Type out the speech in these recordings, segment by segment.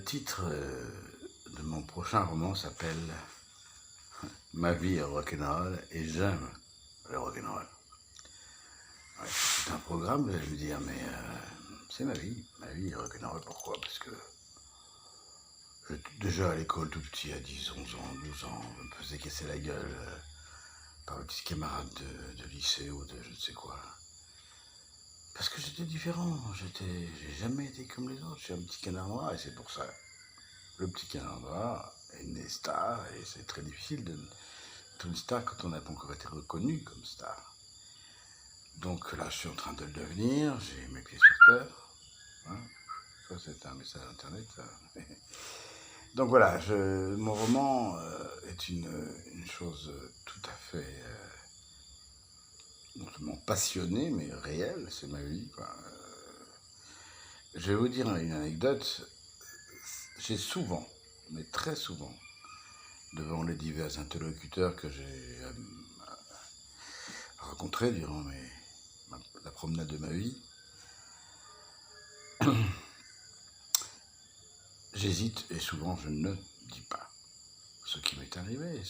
Le titre de mon prochain roman s'appelle Ma vie est rock'n'roll et j'aime le rock'n'roll. Ouais, c'est un programme, vous allez me dire, mais c'est ma vie est rock'n'roll. Pourquoi? Parce que déjà à l'école tout petit, à 10, 11 ans, 12 ans, je me faisais casser la gueule par les petits camarades de lycée ou de je ne sais quoi. Parce que j'étais différent, j'ai jamais été comme les autres, je suis un petit canard noir et c'est pour ça. Le petit canard noir est né star et c'est très difficile d'être une star quand on n'a pas encore été reconnu comme star. Donc là, je suis en train de le devenir, j'ai mes pieds sur terre. Hein, ça, c'est un message internet. Donc voilà, mon roman est une chose tout à fait non seulement passionnée, mais réelle, c'est ma vie, quoi. Je vais vous dire une anecdote. J'ai souvent, mais très souvent, devant les divers interlocuteurs que j'ai rencontrés durant la promenade de ma vie, j'hésite et souvent je ne dis pas ce qui m'est arrivé,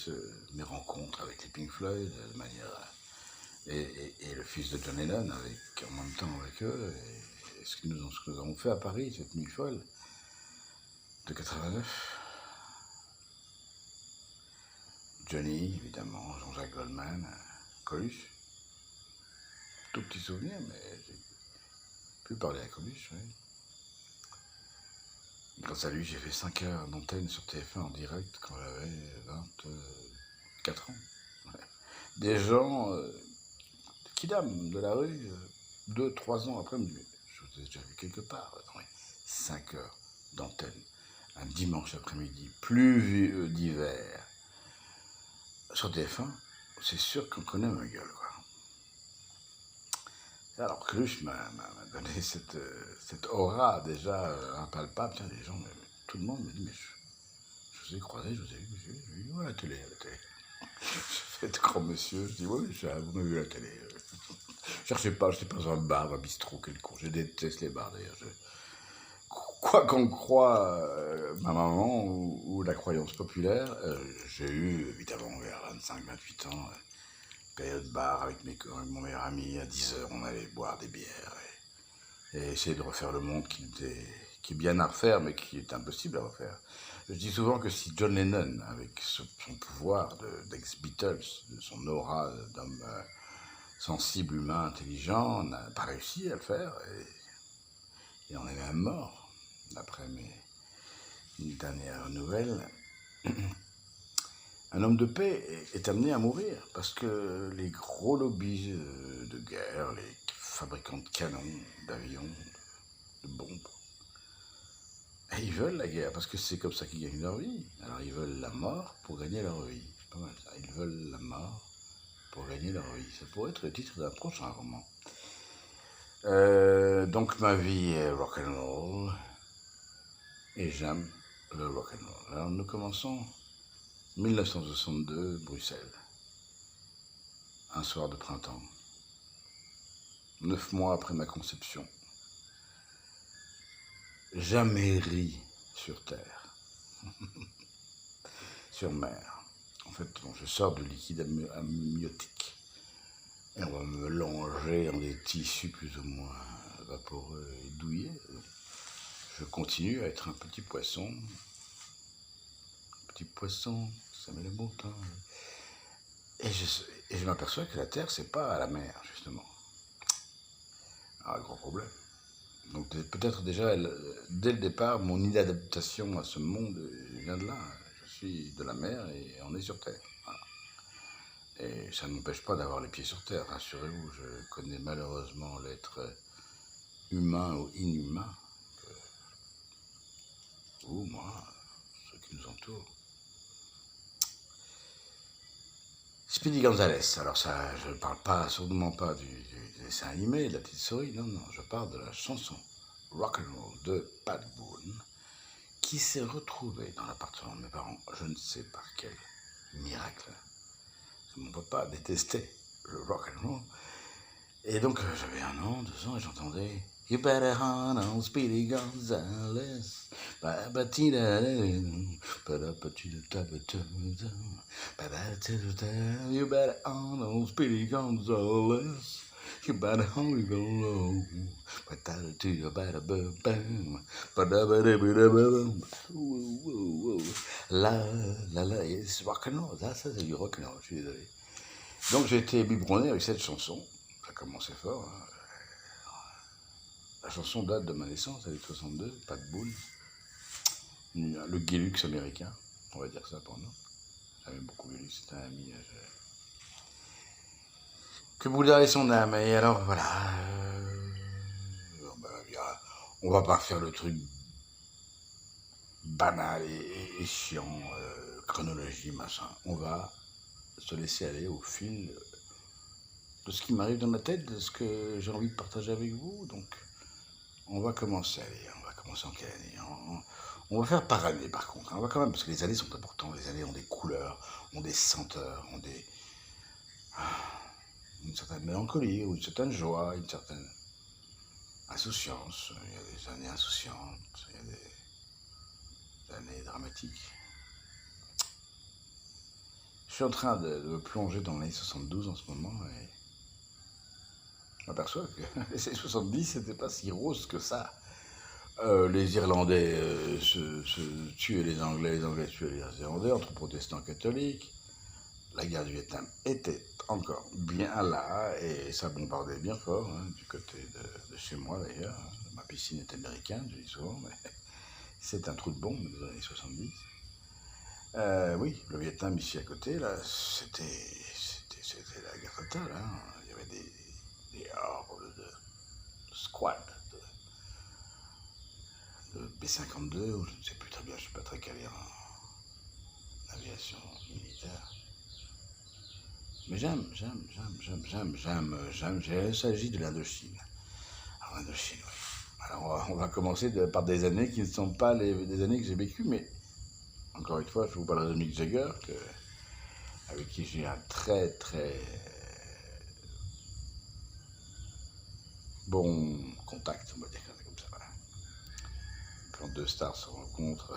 mes rencontres avec les Pink Floyd, de manière, et le fils de John Lennon en même temps avec eux, et ce que nous avons fait à Paris, cette nuit folle de 89. Johnny, évidemment, Jean-Jacques Goldman, Coluche. Tout petit souvenir, mais j'ai pu parler à Coluche, oui. Grâce à lui, j'ai fait 5 heures d'antenne sur TF1 en direct quand j'avais 24 ans. Ouais. Des gens, kidam de la rue, 2-3 ans après, me disent « Je vous ai déjà vu quelque part. » 5 heures d'antenne, un dimanche après-midi, pluvieux d'hiver, sur TF1, c'est sûr qu'on connaît ma gueule, quoi. Alors Coluche m'a donné cette aura déjà impalpable. Tiens, les gens, tout le monde me dit, mais je vous ai croisé, je vous ai vu à la télé. Je fais de grand monsieur, je dis, oui, vous m'avez vu à la télé. Cherchez pas, je n'étais pas dans un bar, un bistrot quelconque. Je déteste les bars d'ailleurs. Quoi qu'on croie ma maman ou la croyance populaire, j'ai eu évidemment vers 25-28 ans, période bar avec mon meilleur ami, à 10 heures, on allait boire des bières et essayer de refaire le monde qui est bien à refaire, mais qui est impossible à refaire. Je dis souvent que si John Lennon, avec son pouvoir d'ex-Beatles, de son aura d'homme sensible, humain, intelligent, n'a pas réussi à le faire, et il en est même mort, d'après mes dernières nouvelles, un homme de paix est amené à mourir, parce que les gros lobbies de guerre, les fabricants de canons, d'avions, de bombes, ils veulent la guerre, parce que c'est comme ça qu'ils gagnent leur vie. Alors ils veulent la mort pour gagner leur vie. C'est pas mal ça. Ils veulent la mort pour gagner leur vie. Ça pourrait être le titre d'un prochain roman. Donc ma vie est rock'n'roll, et j'aime le rock'n'roll. Alors nous commençons 1962, Bruxelles. Un soir de printemps. 9 mois après ma conception. Jamais ri sur terre. Sur mer. En fait, bon, je sors de liquide amniotique. Et on va me longer dans des tissus plus ou moins vaporeux et douillés. Je continue à être un petit poisson. Un petit poisson, ça met le bon temps. Et je m'aperçois que la Terre, c'est pas à la mer, justement. Ah, gros problème. Donc peut-être déjà, dès le départ, mon inadaptation à ce monde vient de là. Je suis de la mer et on est sur Terre. Voilà. Et ça ne m'empêche pas d'avoir les pieds sur Terre, rassurez-vous. Je connais malheureusement l'être humain ou inhumain, ou moi, ceux qui nous entourent. Speedy Gonzales, alors ça, je ne parle pas, absolument pas du dessin animé, de la petite souris, non, je parle de la chanson Rock'n'Roll de Pat Boone, qui s'est retrouvé dans l'appartement de mes parents, je ne sais par quel miracle. Mon papa détestait le rock'n'roll. Et donc j'avais 1 an, 2 ans, et j'entendais You better hunt on Speedy Gonzales. You better hunt on Speedy Gonzales. You better hunt we go low. You better boom. La, c'est rock'n'roll, ça c'est du rock'n'roll, je suis désolé. Donc j'ai été biberonné avec cette chanson, ça commençait fort. Hein. La chanson date de ma naissance, elle est de 62, pas de boule. Le Guilux américain, on va dire ça pour nous. J'aime beaucoup Guilux, c'était un ami. Que Bouddha ait son âme, et alors voilà. On va pas faire le truc banal et chiant, chronologie, machin. On va se laisser aller au fil de ce qui m'arrive dans ma tête, de ce que j'ai envie de partager avec vous. Donc, on va commencer, allez, on va commencer en quelle année? On va faire par année, par contre. On va quand même, parce que les années sont importantes. Les années ont des couleurs, ont des senteurs, ont des... une certaine mélancolie, ou une certaine joie, une certaine insouciance. Il y a des années insouciantes, il y a des années dramatiques. Je suis en train de me plonger dans l'année 72 en ce moment, et je m'aperçois que les années 70, c'était pas si rose que ça. Les Irlandais se tuaient les Anglais tuaient les Irlandais, entre protestants et catholiques. La guerre du Vietnam était encore bien là, et ça bombardait bien fort, hein, du côté de chez moi d'ailleurs. Ma piscine est américaine, je dis souvent, mais c'est un trou de bombe des années 70. Oui, le Vietnam ici à côté, là, c'était la guerre totale. Hein. Il y avait des hordes de squads, de B-52, ou je ne sais plus très bien, je ne suis pas très calé en aviation militaire. Mais j'aime, il s'agit de l'Indochine. Alors l'Indochine, oui. Alors on va commencer par des années qui ne sont pas des années que j'ai vécues, mais encore une fois, je vous parlerai de Mick Jagger, avec qui j'ai un très bon contact, on va dire comme ça. Voilà. Quand deux stars se rencontrent,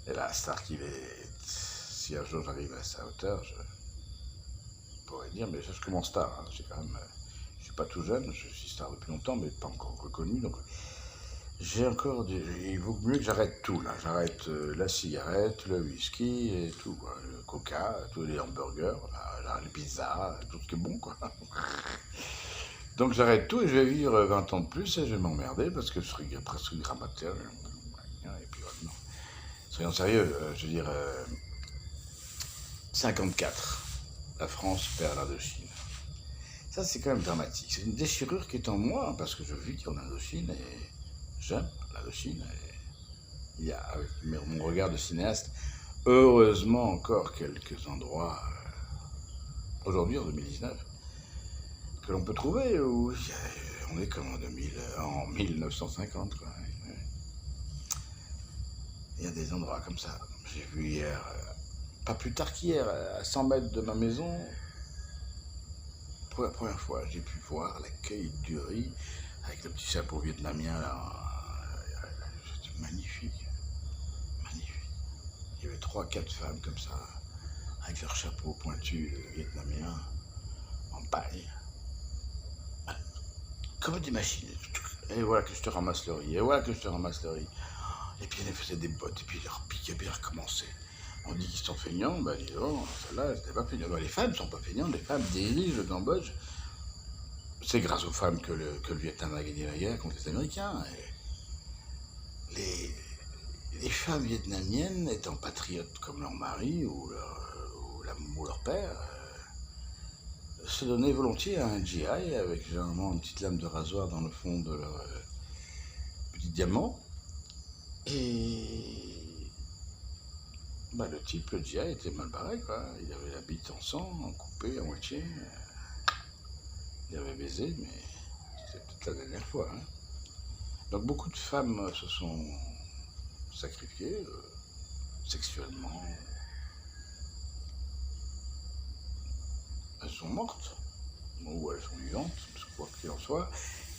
et la star qu'il est, si un jour j'arrive à sa hauteur, je pourrais dire, mais je commence tard, hein, j'ai quand même, je suis pas tout jeune, je suis star depuis longtemps, mais pas encore reconnu, donc j'ai encore, il vaut mieux que j'arrête tout, là, j'arrête la cigarette, le whisky et tout, quoi. Le coca, tous les hamburgers, les pizzas, tout ce qui est bon, quoi. Donc j'arrête tout et je vais vivre 20 ans de plus et je vais m'emmerder parce que je serai presque grammateur. Et puis voilà, non. Soyons sérieux, je veux dire, 54, la France perd l'Indochine. Ça c'est quand même dramatique, c'est une déchirure qui est en moi parce que je vis en Indochine et j'aime l'Indochine. Il y a, avec mon regard de cinéaste, heureusement encore quelques endroits, aujourd'hui en 2019, que l'on peut trouver où on est comme en 1950, quoi. Il y a des endroits comme ça. J'ai vu hier, pas plus tard qu'hier, à 100 mètres de ma maison, pour la première fois, j'ai pu voir l'accueil du riz avec le petit chapeau vietnamien là. C'était magnifique, magnifique. Il y avait 3-4 femmes comme ça, avec leur chapeau pointu vietnamien, en paille. Comme des machines. Et voilà que je te ramasse le riz, et voilà que je te ramasse le riz. Et puis elle faisait des bottes, et puis leur pique, et puis elle recommençait. On dit qu'ils sont feignants, ben dis donc, celle-là, c'était pas feignant. Ben, les femmes ne sont pas feignantes, les femmes dirigent le Cambodge. C'est grâce aux femmes que le Vietnam a gagné la guerre contre les Américains. Et les femmes vietnamiennes, étant patriotes comme leur mari ou leur père, se donnaient volontiers à un GI avec généralement une petite lame de rasoir dans le fond de leur petit diamant. Et bah, le type, le GI, était mal barré, quoi. Il avait la bite en sang, en coupé, à moitié. Il avait baisé, mais c'était peut-être la dernière fois. Hein. Donc beaucoup de femmes se sont sacrifiées sexuellement. Elles sont mortes, ou elles sont vivantes, quoi qu'il en soit.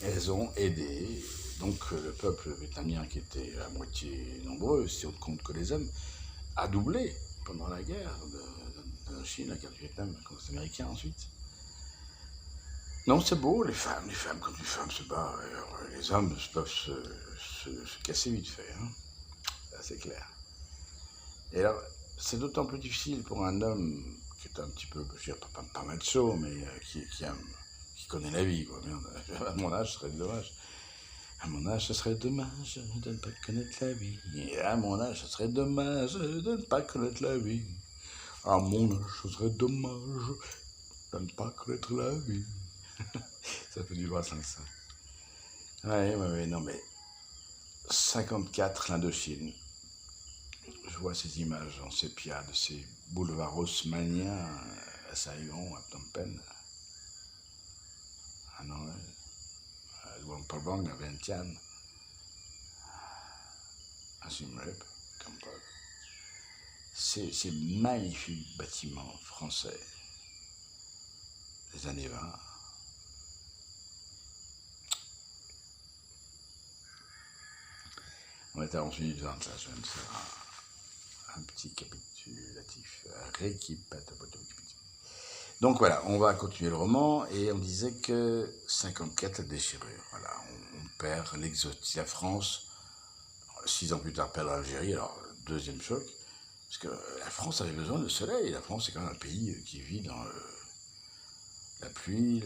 elles ont aidé donc le peuple vietnamien qui était à moitié nombreux, si on compte que les hommes, a doublé pendant la guerre de Chine, la guerre du Vietnam contre les Américains ensuite. Non, c'est beau, les femmes quand une femme se bat, les hommes peuvent se casser vite fait, hein. Ça, c'est clair. Et alors, c'est d'autant plus difficile pour un homme qui est un petit peu, je dirais pas macho, mais qui connaît la vie, quoi. Merde, à mon âge, ce serait dommage. À mon âge, ce serait dommage de ne pas connaître la vie. Et à mon âge, ce serait dommage de ne pas connaître la vie. À mon âge, ce serait dommage de ne pas connaître la vie. Ça fait du Brassens, ça. Ouais, non, mais 54, l'Indochine. Je vois ces images en sépia de ces boulevards haussmanniens à Saigon, à Phnom Penh, à Hanoï, à Luang Prabang, à Vientiane, à Siem Reap, Kampong. Ces magnifiques bâtiments français des années 20. On est à 11 minutes 20, là, je viens de faire un petit récapitulatif. Donc voilà, on va continuer le roman, et on disait que 54, la déchirure. Voilà, on perd l'exotisme. La France, 6 ans plus tard, perd l'Algérie, alors deuxième choc, parce que la France avait besoin de soleil. La France, c'est quand même un pays qui vit dans la pluie,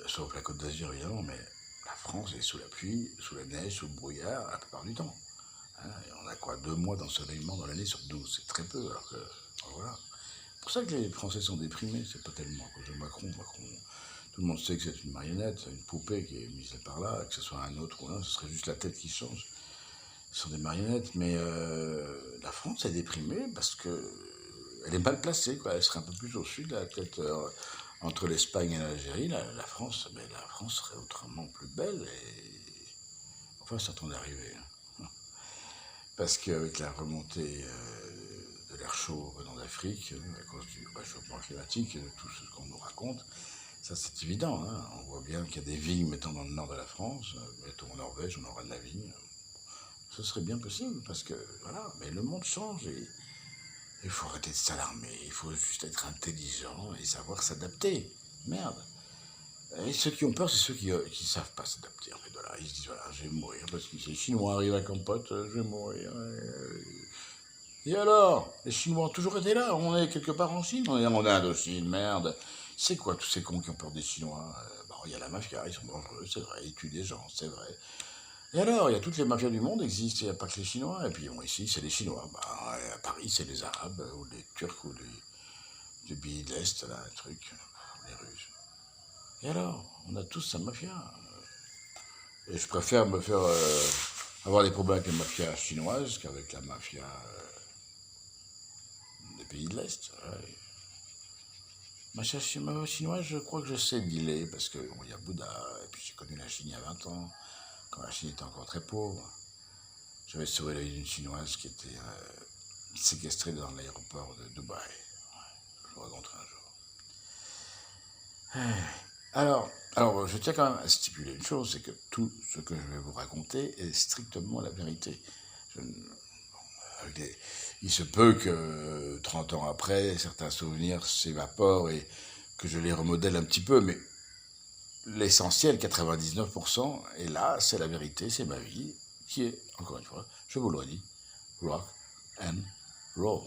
sauf la Côte d'Azur évidemment, mais la France est sous la pluie, sous la neige, sous le brouillard la plupart du temps. Hein, et on a quoi, 2 mois d'ensoleillement dans l'année sur 12, c'est très peu, alors que, voilà. C'est pour ça que les Français sont déprimés, c'est pas tellement à cause de Macron. Tout le monde sait que c'est une marionnette, une poupée qui est mise par là, que ce soit un autre ou un, ce serait juste la tête qui change. Ce sont des marionnettes, mais la France est déprimée parce que elle est mal placée, quoi. Elle serait un peu plus au sud, peut-être entre l'Espagne et l'Algérie. La France serait autrement plus belle, et enfin, ça tend d'arriver. Hein. Parce qu'avec la remontée de l'air chaud venant d'Afrique, à cause du réchauffement climatique et de tout ce qu'on nous raconte, ça c'est évident. Hein. On voit bien qu'il y a des vignes, mettons dans le nord de la France, mettons en Norvège, on aura de la vigne. Ce serait bien possible, parce que, voilà, mais le monde change, et il faut arrêter de s'alarmer, il faut juste être intelligent et savoir s'adapter. Merde. Et ceux qui ont peur, c'est ceux qui ne savent pas s'adapter, en fait. Voilà, ils se disent, voilà, je vais mourir, parce que les Chinois arrivent à Campote, je vais mourir. Et alors, les Chinois ont toujours été là, on est quelque part en Chine, on est en Indochine, merde. C'est quoi tous ces cons qui ont peur des Chinois? Bon, il y a la mafia, ils sont dangereux, c'est vrai, ils tuent des gens, c'est vrai. Et alors, il y a toutes les mafias du monde existent, il n'y a pas que les Chinois. Et puis bon, ici, c'est les Chinois. Bah, à Paris, c'est les Arabes, ou les Turcs, ou les pays de l'Est, là, les trucs, les Russes. Et alors, on a tous sa mafia. Et je préfère me faire avoir des problèmes avec la mafia chinoise qu'avec la mafia des pays de l'Est. Ouais. Mafia chinoise, je crois que je sais dealer, parce qu'il bon, y a Bouddha, et puis j'ai connu la Chine il y a 20 ans, quand la Chine était encore très pauvre. J'avais sauvé la vie d'une Chinoise qui était séquestrée dans l'aéroport de Dubaï. Ouais, je vous raconterai un jour. Alors, je tiens quand même à stipuler une chose, c'est que tout ce que je vais vous raconter est strictement la vérité. Il se peut que 30 ans après, certains souvenirs s'évaporent et que je les remodèle un petit peu, mais l'essentiel, 99%, et là, c'est la vérité, c'est ma vie, qui est, encore une fois, je vous le redis, rock and roll.